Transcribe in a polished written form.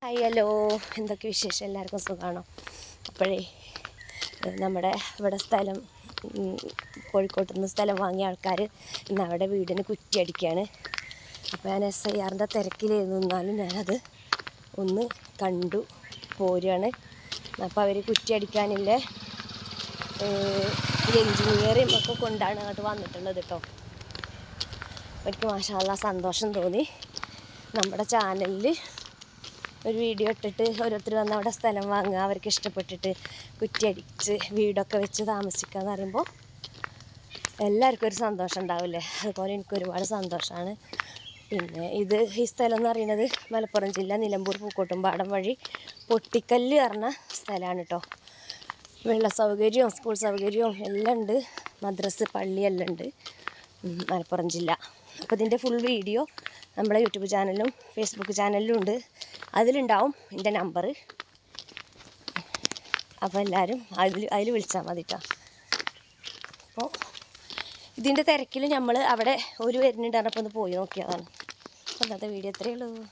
Hi hello, എന്തൊക്കെ വിശേഷം? എല്ലാവർക്കും സുഖമാണോ? അപ്പോഴേ നമ്മുടെ ഇവിടെ സ്ഥലം കോഴിക്കോട്ട് നിന്ന് സ്ഥലം വാങ്ങിയ ആൾക്കാർ ഇന്ന് അവിടെ വീടിന് കുറ്റിയടിക്കുകയാണ്. അപ്പോൾ ഞാൻ SIR തിരക്കിലായിരുന്നു, എന്നാലും ഞാനത് ഒന്ന് കണ്ടു പോരുകയാണ്. അപ്പോൾ അവർ കുറ്റിയടിക്കാനില്ല എൻജിനീയറും ഒക്കെ കൊണ്ടാണ് അങ്ങോട്ട് വന്നിട്ടുള്ളത് കേട്ടോ. എനിക്ക് മാഷാ അല്ലാഹ് സന്തോഷം തോന്നി. നമ്മുടെ ചാനലിൽ ഒരു വീഡിയോ ഇട്ടിട്ട് ഓരോരുത്തർ വന്ന് അവിടെ സ്ഥലം വാങ്ങുക, അവർക്ക് ഇഷ്ടപ്പെട്ടിട്ട് കുറ്റിയടിച്ച് വീടൊക്കെ വെച്ച് താമസിക്കുക എന്ന് പറയുമ്പോൾ എല്ലാവർക്കും ഒരു സന്തോഷം ഉണ്ടാവില്ലേ? അതുപോലെ എനിക്ക് ഒരുപാട് സന്തോഷമാണ്. പിന്നെ ഈ സ്ഥലം എന്ന് പറയുന്നത് മലപ്പുറം ജില്ല നിലമ്പൂർ പൂക്കോട്ടുംപാടം വഴി പൊട്ടിക്കല്ല് പറഞ്ഞ സ്ഥലമാണ് കേട്ടോ. വെള്ള സൗകര്യവും സ്കൂൾ സൗകര്യവും എല്ലാം ഉണ്ട്, മദ്രസ് പള്ളി എല്ലാം ഉണ്ട് മലപ്പുറം ജില്ല. അപ്പോൾ ഇതിൻ്റെ ഫുൾ വീഡിയോ നമ്മളെ യൂട്യൂബ് ചാനലിലും ഫേസ്ബുക്ക് ചാനലിലും ഉണ്ട്, അതിലുണ്ടാവും എൻ്റെ നമ്പർ. അപ്പോൾ എല്ലാവരും അതിൽ വിളിച്ചാൽ മതി കേട്ടോ. അപ്പോൾ ഇതിൻ്റെ തിരക്കിൽ നമ്മൾ അവിടെ ഒരു വരുന്നുണ്ട്, അപ്പോൾ ഒന്ന് പോയി നോക്കിയതാണ്. അപ്പോൾ അന്നത്തെ വീഡിയോ ഇത്രയേ ഉള്ളൂ.